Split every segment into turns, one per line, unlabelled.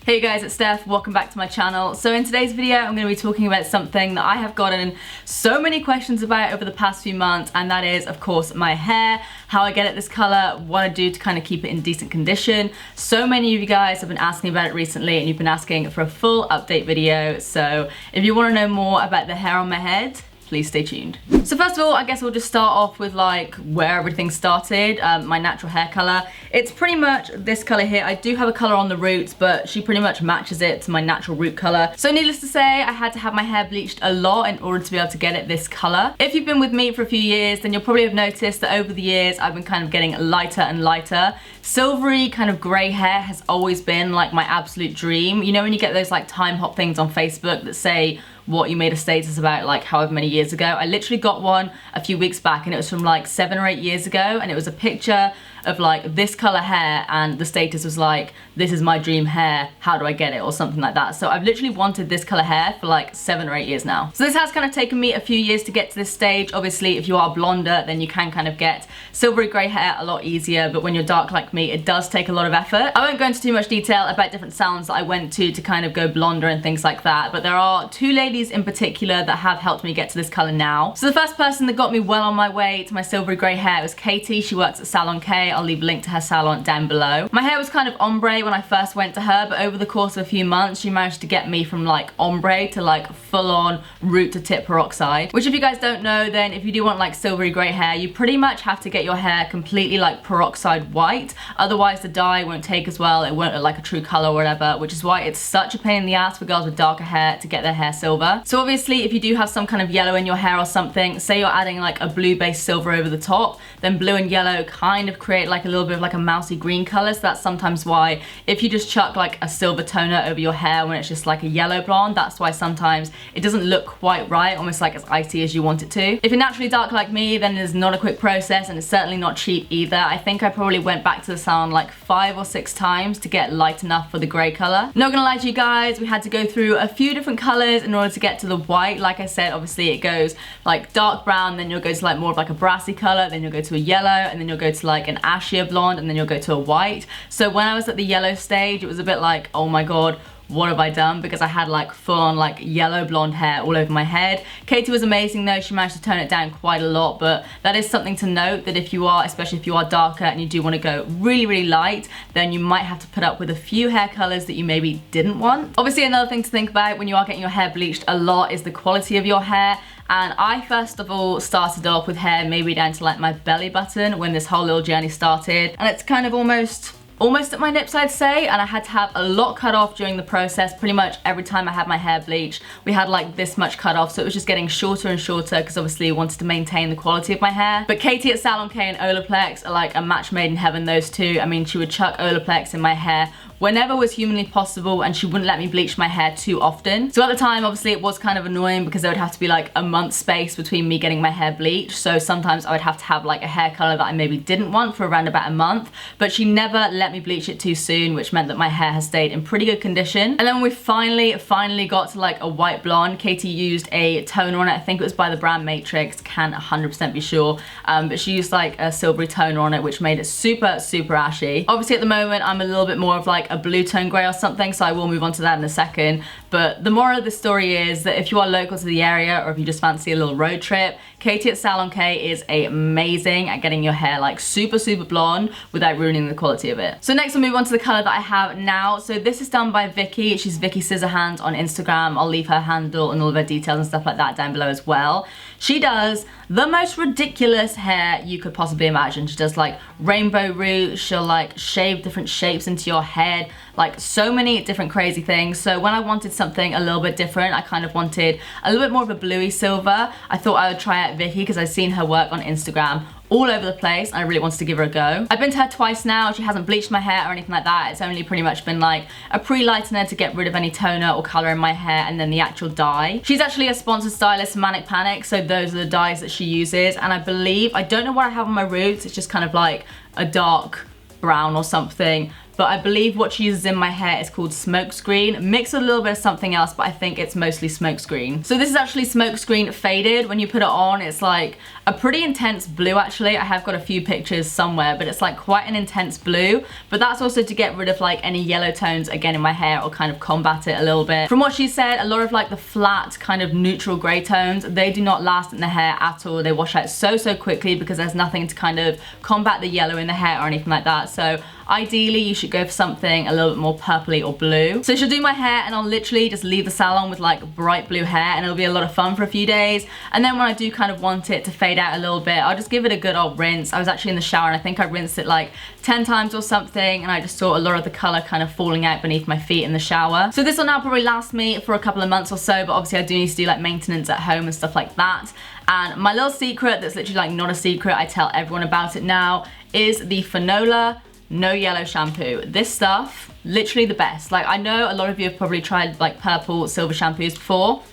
Hey guys, it's Steph, welcome back to my channel. So in today's video, I'm going to be talking about something that I have gotten so many questions about over the past few months, and that is, of course, my hair, how I get it this color, what I do to kind of keep it in decent condition. So many of you guys have been asking about it recently, and you've been asking for a full update video. So if you want to know more about the hair on my head, please stay tuned. So first of all, I guess we'll just start off with like where everything started, my natural hair color. It's pretty much this color here. I do have a color on the roots, but she pretty much matches it to my natural root color. So needless to say, I had to have my hair bleached a lot in order to be able to get it this color. If you've been with me for a few years, then you'll probably have noticed that over the years, I've been kind of getting lighter and lighter. Silvery kind of gray hair has always been like my absolute dream. You know when you get those like time hop things on Facebook that say what you made a status about like however many years ago. I literally got one a few weeks back and it was from like 7 or 8 years ago, and it was a picture of like this color hair and the status was like, this is my dream hair, how do I get it, or something like that. So I've literally wanted this color hair for like 7 or 8 years now. So this has kind of taken me a few years to get to this stage. Obviously if you are blonder, then you can kind of get silvery gray hair a lot easier, but when you're dark like me, it does take a lot of effort. I won't go into too much detail about different salons that I went to kind of go blonder and things like that, but there are 2 ladies in particular that have helped me get to this color now. So the first person that got me well on my way to my silvery gray hair was Katie. She works at Salon K. I'll leave a link to her salon down below. My hair was kind of ombre when I first went to her, but over the course of a few months, she managed to get me from like ombre to like full on root to tip peroxide, which if you guys don't know, then if you do want like silvery gray hair, you pretty much have to get your hair completely like peroxide white. Otherwise the dye won't take as well. It won't look like a true color or whatever, which is why it's such a pain in the ass for girls with darker hair to get their hair silver. So obviously if you do have some kind of yellow in your hair or something, say you're adding like a blue based silver over the top, then blue and yellow kind of create like a little bit of like a mousy green color. So that's sometimes why if you just chuck like a silver toner over your hair when it's just like a yellow blonde, that's why sometimes it doesn't look quite right, almost like as icy as you want it to. If you're naturally dark like me, then it's not a quick process and it's certainly not cheap either. I think I probably went back to the salon like 5 or 6 times to get light enough for the gray color. Not gonna lie to you guys, we had to go through a few different colors in order to get to the white. Like I said, obviously it goes like dark brown, then you'll go to like more of like a brassy color, then you'll go to a yellow, and then you'll go to like an ashier blonde, and then you'll go to a white. So when I was at the yellow stage, it was a bit like, oh my god, what have I done? Because I had like full on like yellow blonde hair all over my head. Katie was amazing though, she managed to tone it down quite a lot, but that is something to note that if you are, especially if you are darker and you do want to go really light, then you might have to put up with a few hair colors that you maybe didn't want. Obviously another thing to think about when you are getting your hair bleached a lot is the quality of your hair. And I first of all started off with hair maybe down to like my belly button when this whole little journey started, and it's kind of almost at my nips, I'd say, and I had to have a lot cut off during the process. Pretty much every time I had my hair bleached, we had like this much cut off, so it was just getting shorter and shorter because obviously I wanted to maintain the quality of my hair. But Katie at Salon K and Olaplex are like a match made in heaven, those two. I mean, she would chuck Olaplex in my hair whenever was humanly possible, and she wouldn't let me bleach my hair too often. So at the time, obviously it was kind of annoying because there would have to be like a month space between me getting my hair bleached. So sometimes I would have to have like a hair color that I maybe didn't want for around about a month, but she never let me bleach it too soon, which meant that my hair has stayed in pretty good condition. And then when we finally got to like a white blonde, Katie used a toner on it. I think it was by the brand Matrix, can't 100% be sure, but she used like a silvery toner on it, which made it super ashy. Obviously at the moment I'm a little bit more of like a blue tone grey or something, so I will move on to that in a second. But the moral of the story is that if you are local to the area, or if you just fancy a little road trip, Katie at Salon K is amazing at getting your hair like super blonde without ruining the quality of it. So next we'll move on to the color that I have now. So this is done by Vicki. She's Vicki Scissorhands on Instagram. I'll leave her handle and all of her details and stuff like that down below as well. She does the most ridiculous hair you could possibly imagine. She does like rainbow roots, she'll like shave different shapes into your head, like so many different crazy things. So when I wanted something a little bit different, I kind of wanted a little bit more of a bluey silver. I thought I would try out Vicki because I've seen her work on Instagram all over the place, and I really wanted to give her a go. I've been to her twice now. She hasn't bleached my hair or anything like that. It's only pretty much been like a pre-lightener to get rid of any toner or color in my hair, and then the actual dye. She's actually a sponsored stylist, Manic Panic, so those are the dyes that she uses, and I believe, I don't know what I have on my roots, it's just kind of like a dark brown or something. but I believe what she uses in my hair is called smokescreen, mixed with a little bit of something else, but I think it's mostly smokescreen. So this is actually smokescreen faded. When you put it on, it's like a pretty intense blue actually. I have got a few pictures somewhere, but it's like quite an intense blue, but that's also to get rid of like any yellow tones again in my hair, or kind of combat it a little bit. From what she said, a lot of like the flat kind of neutral gray tones, they do not last in the hair at all. They wash out so quickly because there's nothing to kind of combat the yellow in the hair or anything like that. So ideally you should go for something a little bit more purpley or blue. So she'll do my hair and I'll literally just leave the salon with like bright blue hair, and it'll be a lot of fun for a few days. And then when I do kind of want it to fade out a little bit, I'll just give it a good old rinse. I was actually in the shower and I think I rinsed it like 10 times or something, and I just saw a lot of the color kind of falling out beneath my feet in the shower. So this will now probably last me for a couple of months or so, but obviously I do need to do like maintenance at home and stuff like that. And my little secret that's literally like not a secret, I tell everyone about it now, is the Finola No Yellow shampoo. This stuff, literally the best. Like, I know a lot of you have probably tried like purple, silver shampoos before.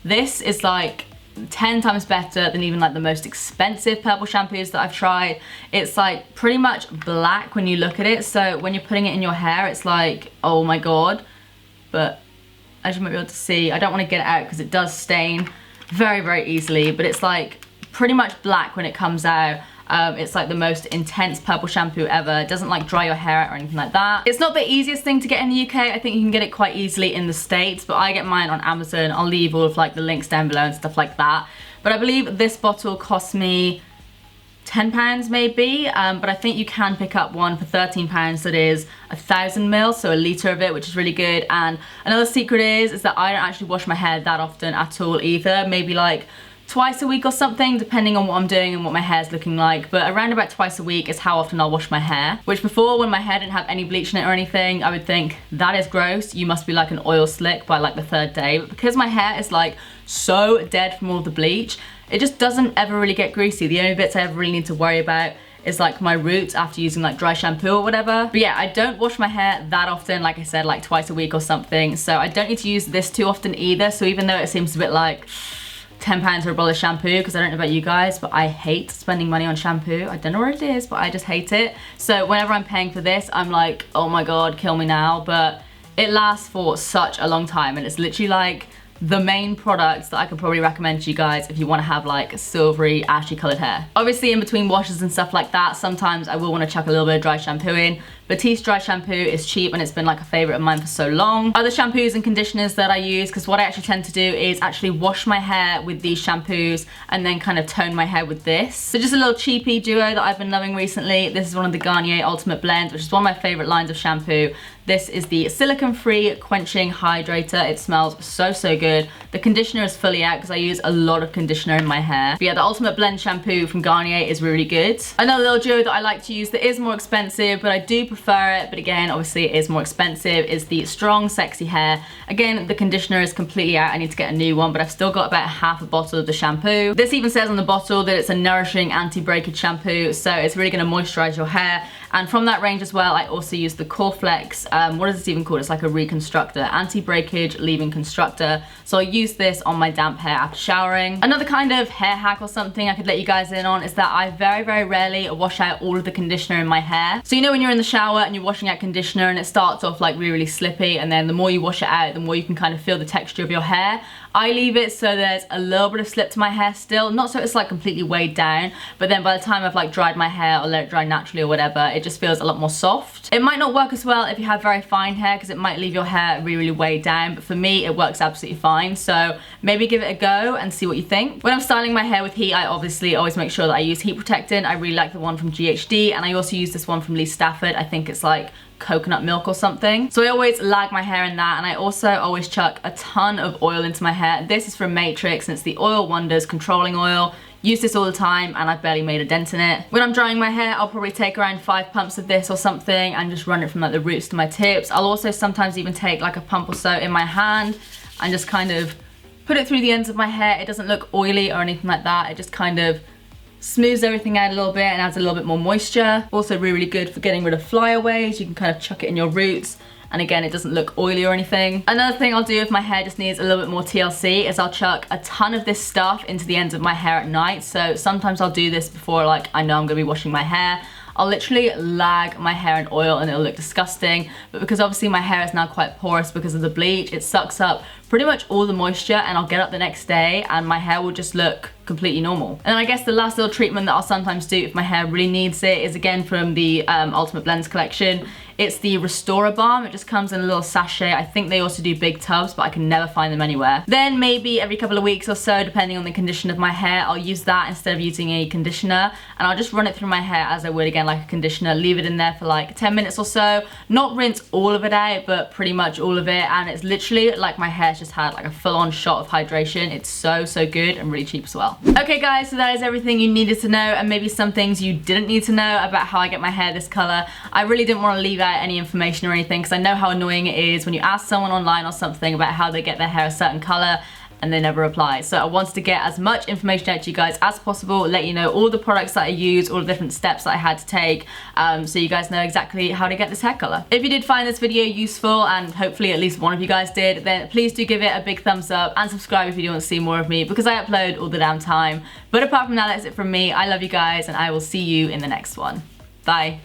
This is like 10 times better than even like the most expensive purple shampoos that I've tried. It's like pretty much black when you look at it, so when you're putting it in your hair, it's like, oh my god. But as you might be able to see, I don't want to get it out because it does stain very easily, but it's like pretty much black when it comes out. It's like the most intense purple shampoo ever. It doesn't like dry your hair out or anything like that. It's not the easiest thing to get in the UK. I think you can get it quite easily in the States, but I get mine on Amazon. I'll leave all of like the links down below and stuff like that. But I believe this bottle cost me £10 maybe, but I think you can pick up one for £13 that is 1,000 ml, so a litre of it, which is really good. And another secret is that I don't actually wash my hair that often at all either. Maybe like twice a week or something, depending on what I'm doing and what my hair's looking like, but around about twice a week is how often I'll wash my hair. Which before, when my hair didn't have any bleach in it or anything, I would think, that is gross, you must be like an oil slick by like the 3rd day. But because my hair is like so dead from all the bleach, it just doesn't ever really get greasy. The only bits I ever really need to worry about is like my roots after using like dry shampoo or whatever. But yeah, I don't wash my hair that often, like I said, like twice a week or something, so I don't need to use this too often either. So even though it seems a bit like £10 for a bottle of shampoo, because I don't know about you guys, but I hate spending money on shampoo. I don't know what it is, but I just hate it. So whenever I'm paying for this, I'm like, oh my god, kill me now. But it lasts for such a long time, and it's literally like the main products that I could probably recommend to you guys if you want to have like silvery, ashy colored hair. Obviously in between washes and stuff like that, sometimes I will want to chuck a little bit of dry shampoo in. Batiste dry shampoo is cheap and it's been like a favorite of mine for so long. Other shampoos and conditioners that I use, because what I actually tend to do is actually wash my hair with these shampoos and then kind of tone my hair with this. So just a little cheapy duo that I've been loving recently. This is one of the Garnier Ultimate Blends, which is one of my favorite lines of shampoo. This is the silicone-free quenching hydrator. It smells so good. The conditioner is fully out because I use a lot of conditioner in my hair. But yeah, the Ultimate Blend shampoo from Garnier is really good. Another little duo that I like to use that is more expensive, but I do prefer it, but again, obviously it is more expensive, is the Strong Sexy Hair. Again, the conditioner is completely out. I need to get a new one, but I've still got about half a bottle of the shampoo. This even says on the bottle that it's a nourishing anti-breakage shampoo, so it's really going to moisturize your hair. And from that range as well, I also use the Coreflex, what is it even called? It's like a reconstructor, anti-breakage leave-in constructor. So I use this on my damp hair after showering. Another kind of hair hack or something I could let you guys in on is that I very rarely wash out all of the conditioner in my hair. So you know when you're in the shower and you're washing out conditioner and it starts off like really slippy, and then the more you wash it out, the more you can kind of feel the texture of your hair. I leave it so there's a little bit of slip to my hair still, not so it's like completely weighed down, but then by the time I've like dried my hair or let it dry naturally or whatever, it just feels a lot more soft. It might not work as well if you have very fine hair, because it might leave your hair really weighed down, but for me it works absolutely fine. So maybe give it a go and see what you think. When I'm styling my hair with heat, I obviously always make sure that I use heat protectant. I really like the one from GHD, and I also use this one from Lee Stafford. I think it's like coconut milk or something. So I always lag my hair in that, and I also always chuck a ton of oil into my hair. This is from Matrix and it's the Oil Wonders Controlling Oil. Use this all the time and I've barely made a dent in it. When I'm drying my hair, I'll probably take around 5 pumps of this or something and just run it from like the roots to my tips. I'll also sometimes even take like a pump or so in my hand and just kind of put it through the ends of my hair. It doesn't look oily or anything like that. It just kind of smooths everything out a little bit and adds a little bit more moisture. Also really good for getting rid of flyaways. You can kind of chuck it in your roots, and again, it doesn't look oily or anything. Another thing I'll do if my hair just needs a little bit more TLC is I'll chuck a ton of this stuff into the ends of my hair at night. So sometimes I'll do this before like I know I'm gonna be washing my hair. I'll literally lag my hair in oil and it'll look disgusting. But because obviously my hair is now quite porous because of the bleach, it sucks up pretty much all the moisture, and I'll get up the next day and my hair will just look completely normal. And I guess the last little treatment that I'll sometimes do if my hair really needs it is again from the Ultimate Blends collection. It's the Restorer Balm. It just comes in a little sachet. I think they also do big tubs, but I can never find them anywhere. Then maybe every couple of weeks or so, depending on the condition of my hair, I'll use that instead of using a conditioner, and I'll just run it through my hair as I would again like a conditioner, leave it in there for like 10 minutes or so, not rinse all of it out, but pretty much all of it, and it's literally like my hair's just had like a full-on shot of hydration. It's so good and really cheap as well. Okay guys, so that is everything you needed to know, and maybe some things you didn't need to know about how I get my hair this color. I really didn't want to leave out any information or anything because I know how annoying it is when you ask someone online or something about how they get their hair a certain color and they never reply. So I wanted to get as much information out to you guys as possible, let you know all the products that I use, all the different steps that I had to take, so you guys know exactly how to get this hair color. If you did find this video useful, and hopefully at least one of you guys did, then please do give it a big thumbs up and subscribe if you do want to see more of me, because I upload all the damn time. But apart from that, that's it from me. I love you guys and I will see you in the next one. Bye.